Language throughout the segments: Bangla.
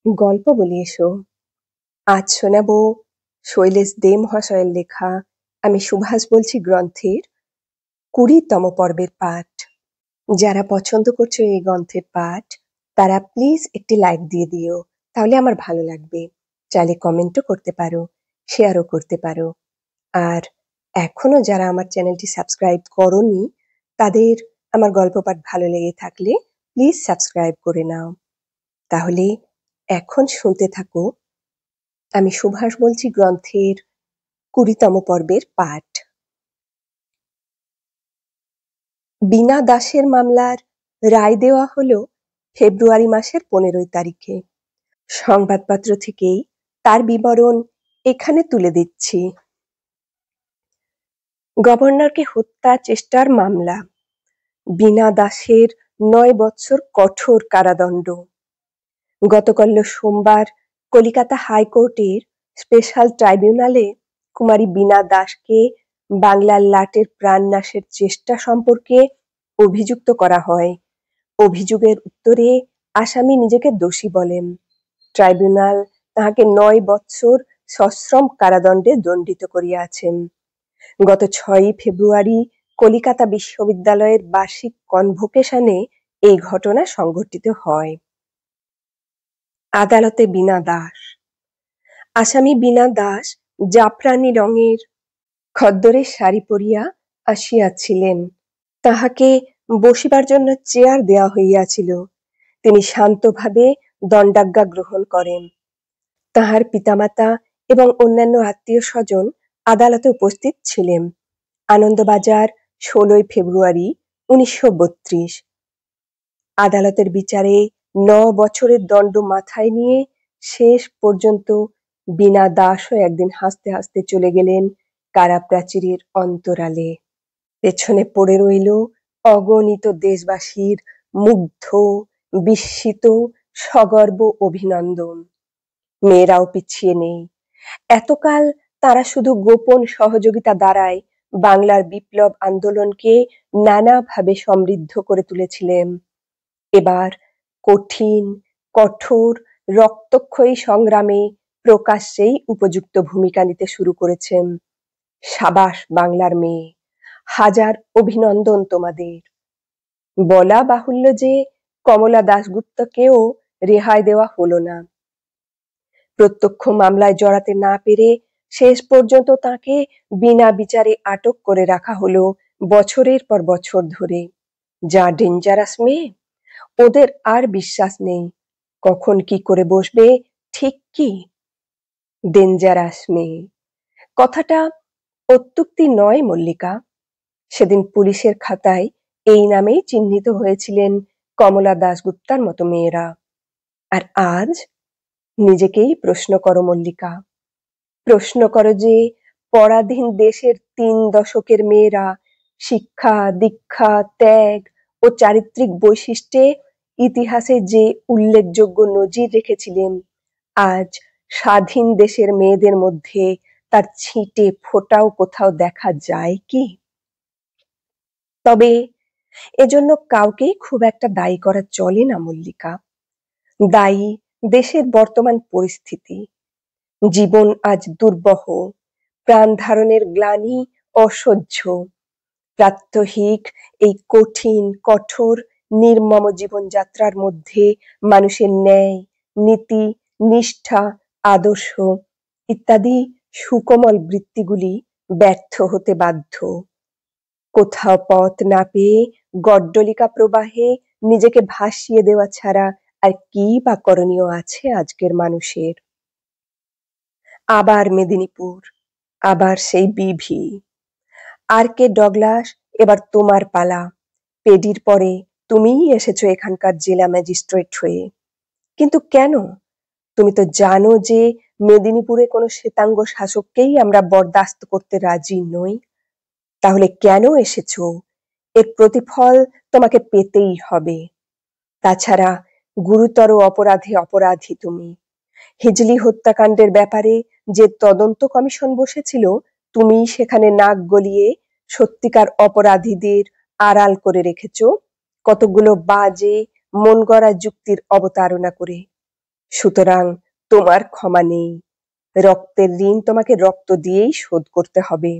গল্প বলি এসো। আজ শোনাবো শৈলেশ দে মহাশয়ের লেখা আমি সুভাষ বলছি গ্রন্থের 20তম পর্বের পাঠ। যারা পছন্দ করছো এই গ্রন্থের পাঠ তারা প্লিজ একটি লাইক দিয়ে দিও, তাহলে আমার ভালো লাগবে। চাইলে কমেন্টও করতে পারো, শেয়ারও করতে পারো। আর এখনো যারা আমার চ্যানেলটি সাবস্ক্রাইব করোনি তাদের আমার গল্প পাঠ ভালো লেগে থাকলে প্লিজ সাবস্ক্রাইব করে নাও। তাহলে এখন শুনতে থাকো আমি সুভাষ বলছি গ্রন্থের 20তম পর্বের পাঠ। বীণা দাসের মামলার রায় দেওয়া হলো ফেব্রুয়ারি মাসের 15 তারিখে। সংবাদপত্র থেকেই তার বিবরণ এখানে তুলে দিচ্ছি। গভর্নরকে হত্যা চেষ্টার মামলা। বীণা দাসের 9 বছর কঠোর কারাদণ্ড। গতকাল সোমবার কলিকাতা হাইকোর্টের স্পেশাল ট্রাইব্যুনালে কুমারী বীণা দাসকে বাংলার লাটের প্রাণনাশের চেষ্টা সম্পর্কে অভিযুক্ত করা হয়। অভিযোগের উত্তরে আসামি নিজেকে দোষী বলেন। ট্রাইব্যুনাল তাহাকে 9 বছর সশ্রম কারাদণ্ডে দণ্ডিত করিয়াছেন। গত 6 ফেব্রুয়ারি কলিকাতা বিশ্ববিদ্যালয়ের বার্ষিক কনভোকেশনে এই ঘটনা সংঘটিত হয়। আদালতে বীণা দাস। আসামি বীণা দাস জাফরানি রঙের খদ্দরের শাড়ি পরিয়া আসিয়াছিলেন। তাহাকে বসিবার জন্য চেয়ার দেওয়া হইয়াছিল। তিনি শান্তভাবে দণ্ডাজ্ঞা গ্রহণ করেন। তাহার পিতামাতা এবং অন্যান্য আত্মীয় স্বজন আদালতে উপস্থিত ছিলেন। আনন্দবাজার 16 ফেব্রুয়ারি 1932। আদালতের বিচারে 9 বছরের দণ্ড মাথায় নিয়ে শেষ পর্যন্ত বীণা দাসও একদিন হাসতে হাসতে চলে গেলেন কারাপ্রাচীরের অন্তরালে। পেছনে পড়ে রইল অগণিত দেশবাসীর মুগ্ধ, বিস্মিত, সগর্ব অভিনন্দন। মেয়েরাও পিছিয়ে নেই। এতকাল তারা শুধু গোপন সহযোগিতা দ্বারাই বাংলার বিপ্লব আন্দোলনকে নানাভাবে সমৃদ্ধ করে তুলেছিলেন। এবার কঠিন, কঠোর, রক্তক্ষয়ী সংগ্রামে প্রকাশ্যেই উপযুক্ত ভূমিকা নিতে শুরু করেছেন। সাবাস বাংলার মেয়ে, হাজার অভিনন্দন তোমাদের। বলা বাহুল্য যে কমলা দাশগুপ্তকেও রেহাই দেওয়া হলো না। প্রত্যক্ষ মামলায় জড়াতে না পেরে শেষ পর্যন্ত তাকে বিনা বিচারে আটক করে রাখা হলো বছরের পর বছর ধরে। যা ডেঞ্জারাস মেয়ে, ওদের আর বিশ্বাস নেই কখন কি করে বসবে। ঠিক কি? ডেঞ্জারাস মেয়ে কথাটা অত্যুক্তি নয় মল্লিকা। সেদিন পুলিশের খাতায় এই নামেই চিহ্নিত হয়েছিলেন কমলা দাশগুপ্তার মতো মেয়েরা। আর আজ নিজেকেই প্রশ্ন করো মল্লিকা, প্রশ্ন করো যে পরাধীন দেশের 3 দশকের মেয়েরা শিক্ষা, দীক্ষা, ত্যাগ ও চারিত্রিক বৈশিষ্ট্যে ইতিহাসে যে উল্লেখযোগ্য নজির রেখেছিলেন, আজ স্বাধীন দেশের মেয়েদের মধ্যে তার ছিটে ফোঁটাও কোথাও দেখা যায় কি? তবে এজন্য কাউকেই খুব একটা দায়ী করা চলে না মল্লিকা। দায়ী দেশের বর্তমান পরিস্থিতি। জীবন আজ দুর্বহ, প্রাণ ধারণের গ্লানি অসহ্য। প্রাত্যহিক এই কঠিন, কঠোর, নির্মম জীবনযাত্রার মধ্যে মানুষের ন্যায়, নীতি, নিষ্ঠা, আদর্শ ইত্যাদি সুকোমল বৃত্তিগুলি ব্যর্থ হতে বাধ্য। কোথাও পথ না পেয়ে গড্ডলিকা প্রবাহে নিজেকে ভাসিয়ে দেওয়া ছাড়া আর কি বা করণীয় আছে আজকের মানুষের? আবার মেদিনীপুর, আবার সেই বিভি। আর কে ডগলাস, এবার তোমার পালা। পেডির পরে তুমিই এসেছো এখানকার জেলা ম্যাজিস্ট্রেট হয়ে। কিন্তু কেন? তুমি তো জানো যে মেদিনীপুরে কোনো শ্বেতাঙ্গ শাসককেই আমরা বরদাস্ত করতে রাজি নই। তাহলে কেন এসেছো? এর প্রতিফল তোমাকে পেতেই হবে। তাছাড়া গুরুতর অপরাধে অপরাধী তুমি। হিজলি হত্যাকাণ্ডের ব্যাপারে যে তদন্ত কমিশন বসেছিল, তুমিই সেখানে নাক গলিয়ে সত্যিকার অপরাধীদের আড়াল করে রেখেছো কতগুলো বাজে মন গড়া যুক্তির অবতারণা করে। সুতরাং তোমার ক্ষমা নেই, রক্তের ঋণ তোমাকে রক্ত দিয়েই শোধ করতে হবে।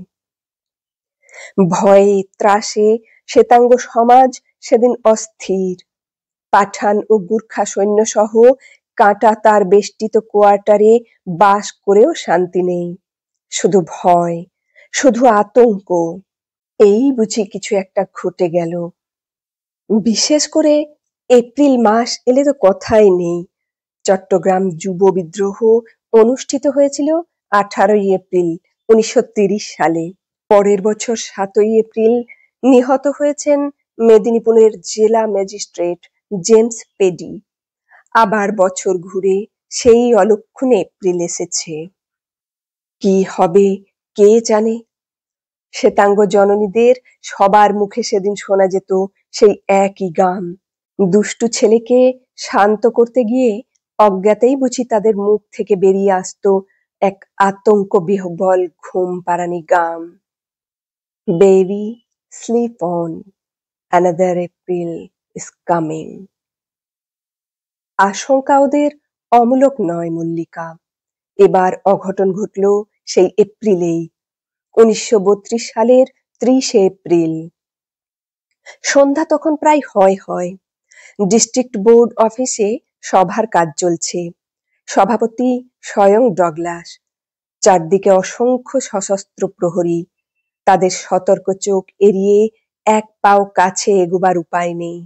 ভয়ে ত্রাসে শ্বেতাঙ্গ সমাজ সেদিন অস্থির। পাঠান ও গুর্খা সৈন্য সহ কাঁটা তার বেষ্টিত কোয়ার্টারে বাস করেও শান্তি নেই, শুধু ভয়, শুধু আতঙ্ক। এই বুঝি কিছু একটা ঘটে গেল। বিশেষ করে এপ্রিল মাস এলে তো কথাই নেই। চট্টগ্রাম যুব বিদ্রোহ অনুষ্ঠিত হয়েছিল 18 এপ্রিল 1930 সালে। পরের বছর 7 এপ্রিল নিহত হয়েছেন মেদিনীপুরের জেলা ম্যাজিস্ট্রেট জেমস পেডি। আবার বছর ঘুরে সেই অলক্ষণে এপ্রিল এসেছে। কি হবে কে জানে। শ্বেতাঙ্গ জননীদের সবার মুখে সেদিন শোনা যেত সেই একই গান। দুষ্টু ছেলেকে শান্ত করতে গিয়ে অজ্ঞাতেই বুঝি তাদের মুখ থেকে বেরিয়ে আসতো এক আতঙ্ক বিহ্বল ঘুম পাড়ানি গান। Baby sleep on, another April is coming. আশঙ্কা ওদের অমূলক নয় মল্লিকা। এবার অঘটন ঘটল সেই এপ্রিলেই, 1932 সালের 30 এপ্রিল। সন্ধ্যা তখন প্রায় হয়। ডিস্ট্রিক্ট বোর্ড অফিসে সভার কাজ চলছে। সভাপতি স্বয়ং ডগলাস। চারদিকে অসংখ্য সশস্ত্র প্রহরী। তাদের সতর্ক চোখ এড়িয়ে এক পাও কাছে এগোবার উপায় নেই।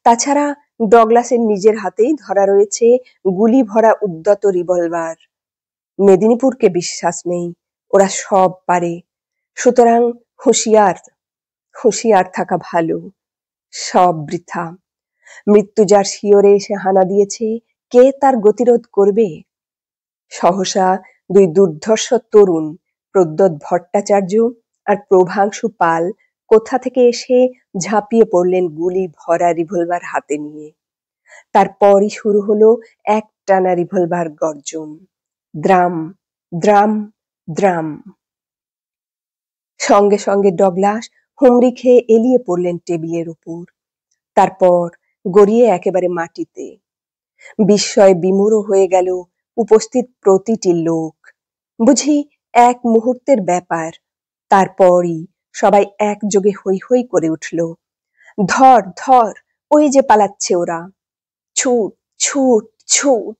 তাছাড়া ডগলাসের নিজের হাতেই ধরা রয়েছে গুলি ভরা উদ্যত রিভলভার। মেদিনীপুরকে বিশ্বাস নেই, ওরা সব পারে। সুতরাং হুঁশিয়ার থাকা ভালো। সব বৃথা। মৃত্যু যার শিয়রে এসে হানা দিয়েছে, কে তার গতিরোধ করবে? সহসা দুই দুর্ধর্ষ তরুণ, প্রদ্যোৎ ভট্টাচার্য আর প্রভাংশু পাল, কোথা থেকে এসে ঝাঁপিয়ে পড়লেন গুলি ভরা রিভলভার হাতে নিয়ে। তারপরই শুরু হলো একটানা রিভলভার গর্জন। Drum drum drum. সঙ্গে সঙ্গে ডগলাস হুমড়ি খেয়ে এলিয়ে পড়লেন টেবিলের উপর, তারপর গড়িয়ে একেবারে মাটিতে। বিস্ময়ে বিমূঢ় হয়ে গেল উপস্থিত প্রতিটি লোক। বুঝি এক মুহূর্তের ব্যাপার। তারপরই সবাই একযোগে হৈ হৈ করে উঠল। ধর ধর, ওই যে পালাচ্ছে ওরা। ছুট ছুট ছুট।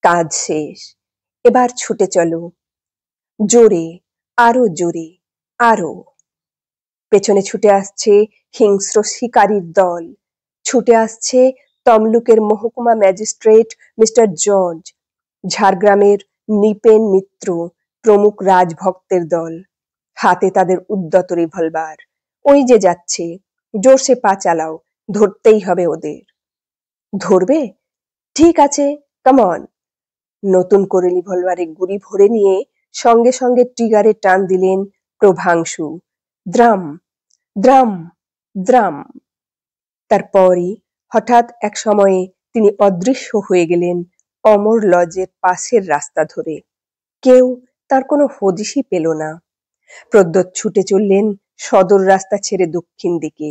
কাজ শেষ, এবার ছুটে চলো। জোরে, আরো জোরে, আরো। পেছনে ছুটে আসছে হিংস্র শিকারীর দল। ছুটে আসছে তমলুকের মহকুমা ম্যাজিস্ট্রেট মিস্টার জর্জ, ঝাড়গ্রামের নৃপেন মিত্র প্রমুখ রাজভক্তের দল। হাতে তাদের উদ্যত রিভলভার। ওই যে যাচ্ছে, জোরসে পা চালাও, ধরতেই হবে ওদের। ধরবে? ঠিক আছে, কাম অন। নতুন করে রিভলভারে গুলি ভরে নিয়ে সঙ্গে সঙ্গে ট্রিগারে টান দিলেন প্রভাংশু। Drum drum drum. তারপরই হঠাৎ এক সময়ে তিনি অদৃশ্য হয়ে গেলেন অমর লজের পাশের রাস্তা ধরে। কেউ তার কোনো হদিশই পেল না। প্রদ্যোৎ ছুটে চললেন সদর রাস্তা ছেড়ে দক্ষিণ দিকে।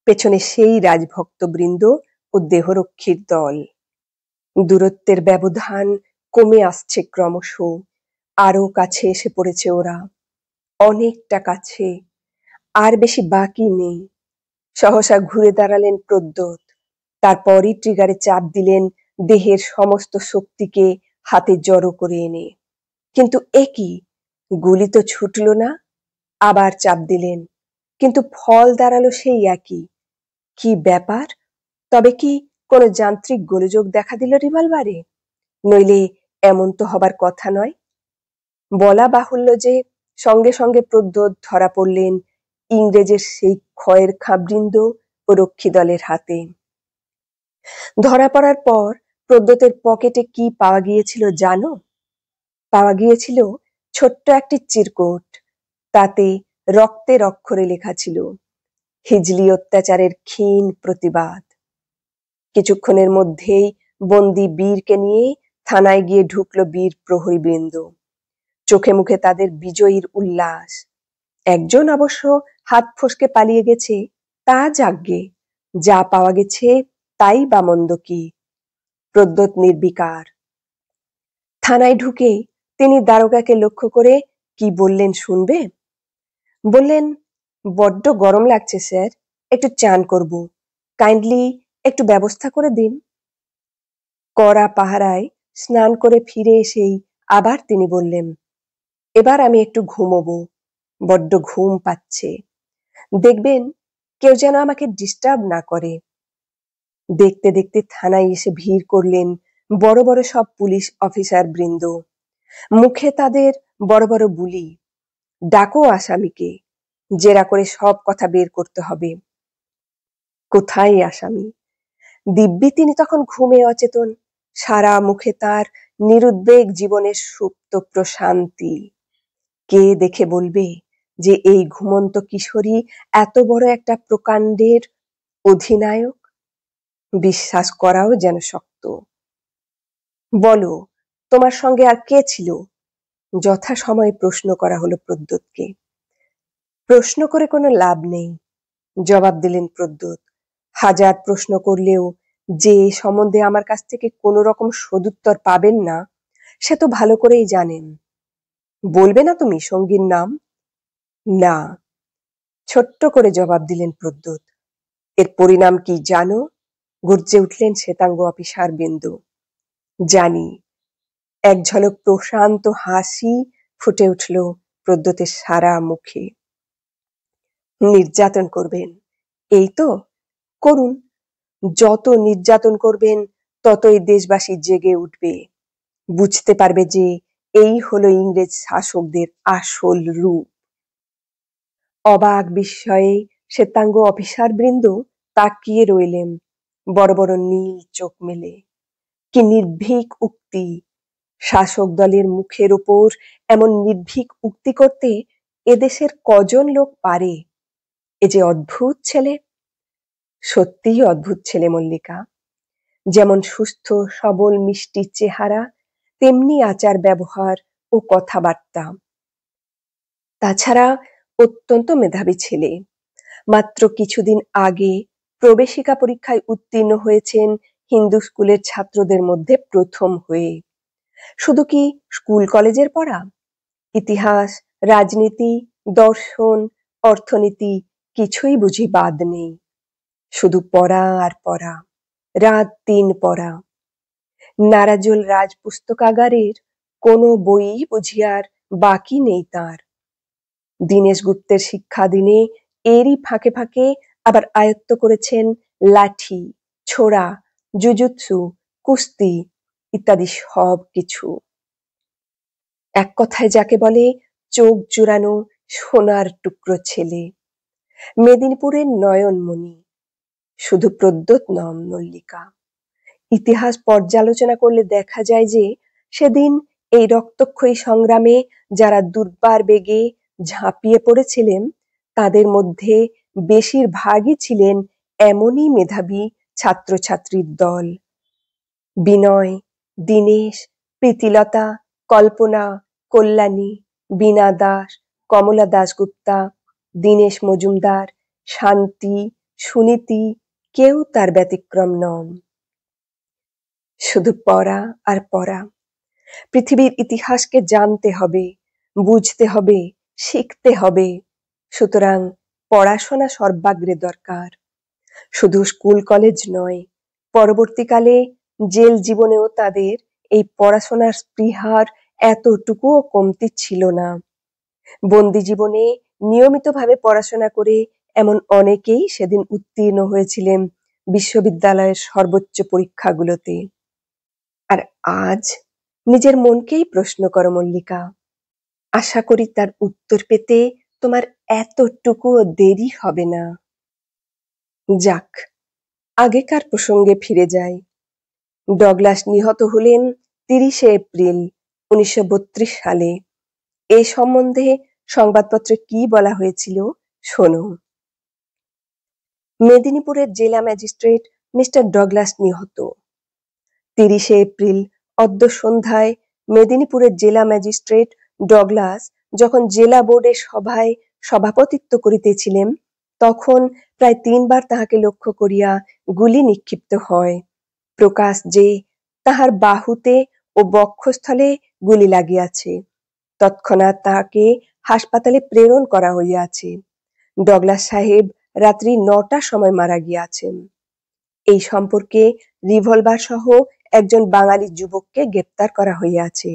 পেছনে সেই রাজভক্তবৃন্দ ও দেহরক্ষীর দল। দূরত্বের ব্যবধান কমে আসছে ক্রমশ। আরো কাছে এসে পড়েছে ওরা, অনেকটা কাছে। আর বেশি বাকি নেই। সহসা ঘুরে দাঁড়ালেন প্রদ্যোৎ। তারপরই ট্রিগারে চাপ দিলেন দেহের সমস্ত শক্তিকে হাতে জড়ো করে এনে। কিন্তু একি, গুলি তো ছুটল না। আবার চাপ দিলেন, কিন্তু ফল দাঁড়ালো সেই একই। কি ব্যাপার? তবে কি কোনো যান্ত্রিক গোলযোগ দেখা দিল রিভলভারে? নইলে এমন তো হবার কথা নয়। বলা বাহুল্য যে সঙ্গে সঙ্গে প্রদ্যোৎ ধরা পড়লেন ইংরেজের সেই ক্ষয়ের খাবৃন্দ ও রক্ষী দলের হাতে। ধরা পড়ার পর প্রদ্যোতের পকেটে কি পাওয়া গিয়েছিল জানো? পাওয়া গিয়েছিল ছোট্ট একটি চিরকুট। তাতে রক্তের অক্ষরে লেখা ছিল, হিজলি অত্যাচারের ক্ষীণ প্রতিবাদ। কিছুক্ষণের মধ্যেই বন্দি বীরকে নিয়ে থানায় গিয়ে ঢুকল বীর প্রহরীবৃন্দ। চোখে মুখে তাদের বিজয়ীর উল্লাস। একজন অবশ্য হাত ফসকে পালিয়ে গেছে, তা যাকগে, যা পাওয়া গেছে তাই বা মন্দ কি। প্রদ্যোৎ নির্বিকার। থানায় ঢুকে তিনি দারোগাকে লক্ষ্য করে কি বললেন শুনবে? বললেন, বড্ড গরম লাগছে স্যার, একটু চান করব, কাইন্ডলি একটু ব্যবস্থা করে দিন। কড়া পাহারায় স্নান করে ফিরে এসেই আবার তিনি বললেন, এবার আমি একটু ঘুমোবো, বড্ড ঘুম পাচ্ছে, দেখবেন কেউ যেন আমাকে ডিস্টার্ব না করে। দেখতে দেখতে থানায় এসে ভিড় করলেন বড় বড় সব পুলিশ অফিসার বৃন্দ। মুখে তাদের বড় বড় বুলি। ডাকো আসামিকে, জেরা করে সব কথা বের করতে হবে। কোথায় আসামি? দিব্যি তিনি তখন ঘুমে অচেতন, সারা মুখে তার নিরুদ্বেগ জীবনের সুপ্ত প্রশান্তি। কে দেখে বলবে যে এই ঘুমন্ত কিশোরী এত বড় একটা প্রকাণ্ডের অধিনায়ক? বিশ্বাস করাও যেন শক্ত। বলো, তোমার সঙ্গে আর কে ছিল? যথাসময়ে প্রশ্ন করা হলো প্রদ্যোৎকে। প্রশ্ন করে কোনো লাভ নেই, জবাব দিলেন প্রদ্যোৎ। হাজার প্রশ্ন করলেও যে সম্বন্ধে আমার কাছ থেকে কোনো রকম সদুত্তর পাবেন না, সে তো ভালো করেই জানেন। বলবে না তুমি সঙ্গীর নাম? না। ছোট্ট করে জবাব দিলেন প্রদ্যোৎ। এর পরিণাম কি জানো? গর্জে উঠলেন শ্বেতাঙ্গ অফিসার বিন্দু। জানি। এক ঝলক প্রশান্ত হাসি ফুটে উঠল প্রদ্যোতের সারা মুখে। নির্যাতন করবেন, এই তো করুন। যত নির্যাতন করবেন ততই দেশবাসী জেগে উঠবে, বুঝতে পারবে যে এই হলো ইংরেজ শাসকদের আসল রূপ। অবাক বিস্ময়ে শ্বেতাঙ্গ অফিসার বৃন্দ তাকিয়ে রইলেন বড় বড় নীল চোখ মেলে। কি নির্ভীক উক্তি! শাসক দলের মুখের ওপর এমন নির্ভীক উক্তি করতে এদেশের কজন লোক পারে? এ যে অদ্ভুত ছেলে। সত্যিই অদ্ভুত ছেলে মল্লিকা। যেমন সুস্থ সবল মিষ্টি চেহারা, তেমনি আচার ব্যবহার ও কথাবার্তা। তাছাড়া অত্যন্ত মেধাবী ছেলে। মাত্র কিছুদিন আগে প্রবেশিকা পরীক্ষায় উত্তীর্ণ হয়েছেন হিন্দু স্কুলের ছাত্রদের মধ্যে প্রথম হয়ে। শুধু কি স্কুল কলেজের পড়া? ইতিহাস, রাজনীতি, দর্শন, অর্থনীতি কিছুই বুঝি বাদ নেই। শুধু পড়া আর পড়া, রাত দিন পড়া। নারাজল রাজ পুস্তকাগারের কোনো বই বুঝি আর বাকি নেই তার। দীনেশ গুপ্তের শিক্ষাদিনে এরই ফাঁকে ফাঁকে আবার আয়ত্ত করেছেন লাঠি, ছোড়া, জুজুৎসু, কুস্তি ইত্যাদি সব কিছু। এক কথায় যাকে বলে চোখ জুড়ানো সোনার টুকরো ছেলে। মেদিনীপুরের নয়নমণি। শুধু প্রদ্যোৎ নন মল্লিকা। ইতিহাস পর্যালোচনা করলে দেখা যায় যে সেদিন এই রক্তক্ষয়ী সংগ্রামে যারা দুর্বার বেগে ঝাঁপিয়ে পড়েছিলেন তাদের মধ্যে বেশিরভাগই ছিলেন এমনই মেধাবী ছাত্রছাত্রীর দল। বিনয়, দীনেশ, প্রীতিলতা, কল্পনা, কল্যাণী, বীণা দাস, কমলা দাশগুপ্তা, দীনেশ মজুমদার, শান্তি, সুনীতি কেউ তার ব্যতিক্রম নন। শুধু পড়া আর পড়া। পৃথিবীর ইতিহাসকে জানতে হবে, বুঝতে হবে, শিখতে হবে। সুতরাং পড়াশোনা সর্বাগ্রে দরকার। শুধু স্কুল কলেজ নয়, পরবর্তীকালে জেল জীবনেও তাদের এই পড়াশোনার স্পৃহার এতটুকুও কমতি ছিল না। বন্দি জীবনে নিয়মিতভাবে পড়াশোনা করে এমন অনেকেই সেদিন উত্তীর্ণ হয়েছিলেন বিশ্ববিদ্যালয়ের সর্বোচ্চ পরীক্ষাগুলোতে। আর আজ নিজের মনকেই প্রশ্ন করো মল্লিকা। আশা করি তার উত্তর পেতে তোমার এতটুকুও দেরি হবে না। যাক, আগেকার প্রসঙ্গে ফিরে যাই। ডগলাস নিহত হলেন 30শে এপ্রিল 1932 সালে। এ সম্বন্ধে সংবাদপত্রে কি বলা হয়েছিল শোনো। মেদিনীপুরের জেলা ম্যাজিস্ট্রেট মিস্টার ডগলাস নিহত। 30শে এপ্রিল অদ্য সন্ধ্যায় মেদিনীপুরের জেলা ম্যাজিস্ট্রেট ডগলাস যখন জেলা বোর্ডের সভায় সভাপতিত্ব করিতেছিলেন তখন প্রায় 3 বার তাহাকে লক্ষ্য করিয়া গুলি নিক্ষিপ্ত হয়। প্রকাশ যে তাহার বাহুতে ও বক্ষস্থলে গুলি লাগিয়াছে। তৎক্ষণাৎ তাহাকে হাসপাতালে প্রেরণ করা হইয়াছে। ডগলাস সাহেব রাত্রি ৯টার সময় মারা গিয়াছেন। এই সম্পর্কে রিভলভার সহ একজন বাঙালি যুবককে গ্রেপ্তার করা হইয়াছে।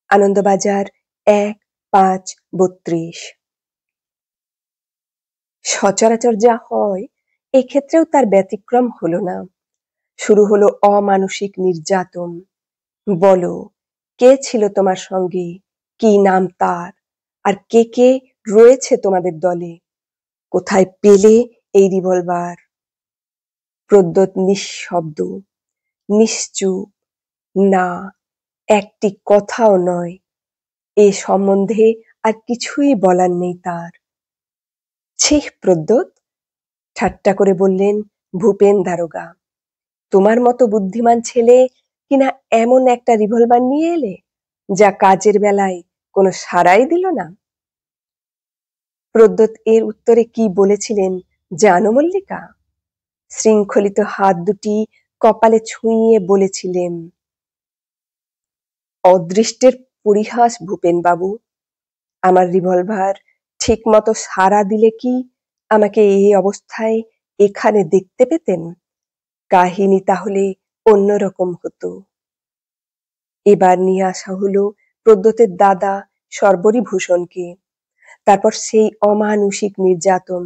আনন্দবাজার ১-৫-৩২। সচরাচর যা হয় এক্ষেত্রেও তার ব্যতিক্রম হলো না। শুরু হলো অমানসিক নির্যাতন। বলো, কে ছিল তোমার সঙ্গে, কি নাম তার, আর কে কে রয়েছে তোমাদের দলে, কোথায় পেলে এই রিভলভার? প্রদ্যোৎ নিঃশব্দ, নিশ্চুপ। না, একটি কথাও নয়। এ সম্বন্ধে আর কিছুই বলার নেই তার। ছিঃ প্রদ্যোৎ, ঠাট্টা করে বললেন ভূপেন দারোগা। তোমার মতো বুদ্ধিমান ছেলে কিনা এমন একটা রিভলভার নিয়ে এলে যা কাজের বেলায় কোনো সাড়াই দিল না। প্রদ্যোৎ এর উত্তরে কি বলেছিলেন জানো মল্লিকা? শৃঙ্খলিত হাত দুটি কপালে ছুঁইয়ে বলেছিলেন, অদৃষ্টের পরিহাস ভূপেন বাবু, আমার রিভলভার ঠিক মতো সাড়া দিলে কি আমাকে এই অবস্থায় এখানে দেখতে পেতেন? কাহিনী তাহলে অন্যরকম হতো। এবার নিয়ে আসা হলো প্রদ্যোতের দাদা সর্বরীভূষণকে। তারপর সেই অমানুষিক নির্যাতন।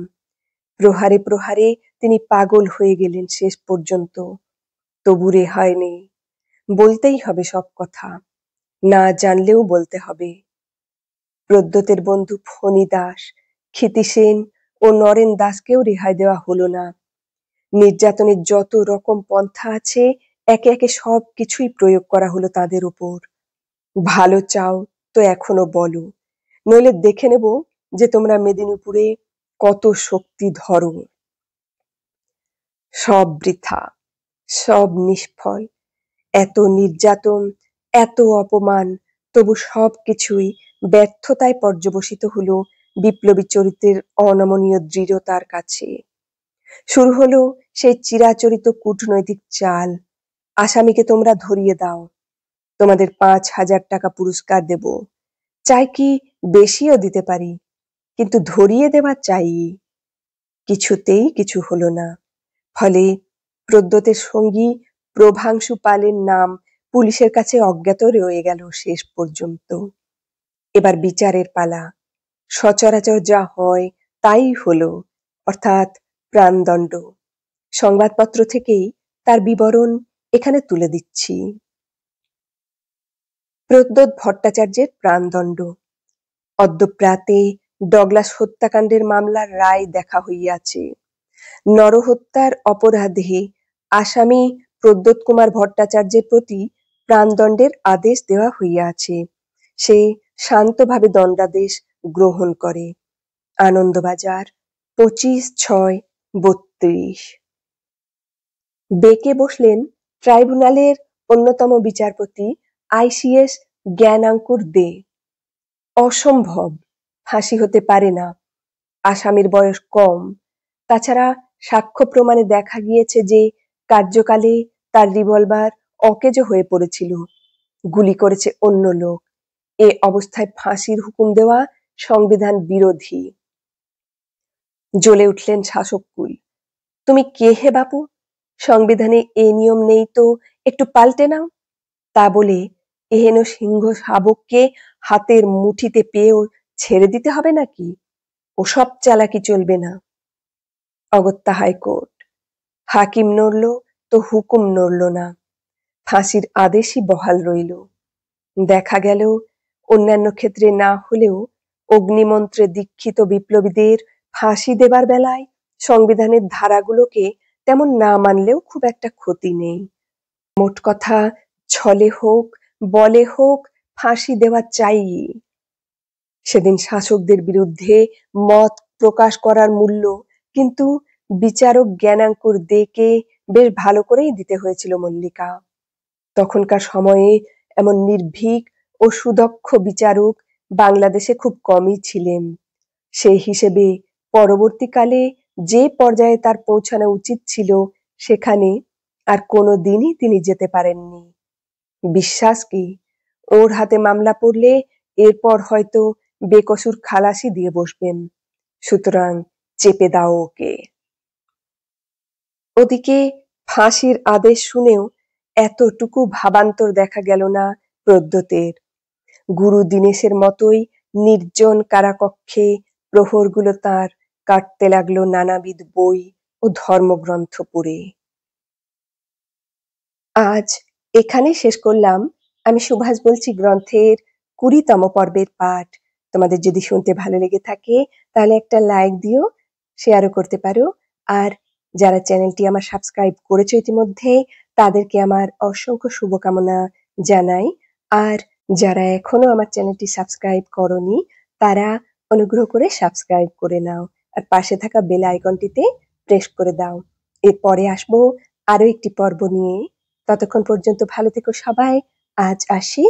প্রহারে প্রহারে তিনি পাগল হয়ে গেলেন শেষ পর্যন্ত। তবু রেহাই নেই। বলতেই হবে সব কথা, না জানলেও বলতে হবে। প্রদ্যোতের বন্ধু ফণী দাস, ক্ষিতি সেন ও নরেন দাসকেও রেহাই দেওয়া হলো না। নির্যাতনের যত রকম পন্থা আছে একে একে সব কিছুই প্রয়োগ করা হলো তাদের উপর। ভালো চাও তো এখনো বলো, নইলে দেখে নেব যে তোমরা মেদিনীপুরে কত শক্তি ধরো। সব বৃথা, সব নিষ্ফল। এত নির্যাতন, এত অপমান, তবু সব কিছুই ব্যর্থতায় পর্যবসিত হলো বিপ্লবী চরিত্রের অনমনীয় দৃঢ়তার কাছে। শুরু হলো সেই চিরাচরিত কূটনৈতিক চাল, আসামিকে তোমরা ধরিয়ে দাও, তোমাদের ৫,০০০ টাকা পুরস্কার দেব, চাই কি বেশিও দিতে পারি, কিন্তু ধরিয়ে দেওয়া চাই। কিছুতেই কিছু হলো না। ফলে প্রদ্যোতের সঙ্গী প্রভাংশু পালের নাম পুলিশের কাছে অজ্ঞাত রয়ে গেল শেষ পর্যন্ত। এবার বিচারের পালা। সচরাচর যা হয় তাই হলো, অর্থাৎ প্রাণদণ্ড। সংবাদপত্র থেকেই তার বিবরণ এখানে তুলে দিচ্ছি। প্রদ্যোৎ ভট্টাচার্যের প্রাণদণ্ড। অদ্য প্রাতে ডগলাস হত্যাকাণ্ডের মামলার রায় দেখা হইয়াছে। নরহত্যার অপরাধে আসামি প্রদ্যোৎ কুমার ভট্টাচার্যের প্রতি প্রাণদণ্ডের আদেশ দেওয়া হইয়াছে। সে শান্তভাবে দণ্ডাদেশ গ্রহণ করে। আনন্দবাজার ২৫/৬/৩২। বেঁকে বসলেন ট্রাইব্যুনালের অন্যতম বিচারপতি আইসিএস জ্ঞানাঙ্কুর দে। অসম্ভব, ফাঁসি হতে পারে না। আসামির বয়স কম। তাছাড়া সাক্ষ্য প্রমাণে দেখা গিয়েছে যে কার্যকালে তার রিভলভার অকেজো হয়ে পড়েছিল। গুলি করেছে অন্য লোক। এ অবস্থায় ফাঁসির হুকুম দেওয়া সংবিধান বিরোধী। জ্বলে উঠলেন শাসককুল। তুমি কে হে বাপু? সংবিধানে এ নিয়ম নেই তো একটু পাল্টে নাও। তা বলে এহেন সিংহ শাবককে হাতের মুঠিতে পেয়েও ছেড়ে দিতে হবে নাকি? ওসব চালাকি চলবে না। অগত্যা হাইকোর্ট। হাকিম নড়ল তো হুকুম নড়ল না। ফাঁসির আদেশই বহাল রইল। দেখা গেল অন্যান্য ক্ষেত্রে না হলেও অগ্নিমন্ত্রে দীক্ষিত বিপ্লবীদের ফাঁসি দেবার বেলায় সংবিধানের ধারাগুলোকে তেমন না মানলেও খুব একটা ক্ষতি নেই। মোট কথা, ছলে হোক বলে হোক ফাঁসি দেওয়া চাই। সেদিন শাসকদের বিরুদ্ধে মত প্রকাশ করার মূল্য কিন্তু বিচারক জ্ঞানাঙ্কুর দেকে বেশ ভালো করেই দিতে হয়েছিল মল্লিকা। তখনকার সময়ে এমন নির্ভীক ও সুদক্ষ বিচারক বাংলাদেশে খুব কমই ছিলেন। সেই হিসেবে পরবর্তীকালে যে পর্যায়ে তার পৌঁছানো উচিত ছিল সেখানে আর কোনোদিনই তিনি যেতে পারেননি। বিশ্বাস কি, ওর হাতে মামলা পড়লে এরপর হয়তো বেকসুর খালাসি দিয়ে বসবেন। সুতরাং চেপে দাও ওকে। ওদিকে ফাঁসির আদেশ শুনেও এতটুকু ভাবান্তর দেখা গেল না প্রদ্যোতের। গুরু দীনেশের মতোই নির্জন কারাকক্ষে প্রহরগুলো তার কাটতে লাগলো নানাবিধ বই ও ধর্মগ্রন্থ পড়ে। আজ এখানেই শেষ করলাম আমি সুভাষ বলছি গ্রন্থের 20তম পর্বের পাঠ। তোমাদের যদি শুনতে ভালো লেগে থাকে তাহলে একটা লাইক দিও, শেয়ারও করতে পারো। আর যারা চ্যানেলটি আমার সাবস্ক্রাইব করেছো ইতিমধ্যে তাদেরকে আমার অসংখ্য শুভকামনা জানাই। আর যারা এখনো আমার চ্যানেলটি সাবস্ক্রাইব করনি তারা অনুগ্রহ করে সাবস্ক্রাইব করে নাও আর পাশে থাকা বেল আইকনটিতে প্রেস করে দাও। এরপরে আসবো আরো একটি পর্ব নিয়ে। ততক্ষণ পর্যন্ত ভালো থেকো সবাই। আজ আসি।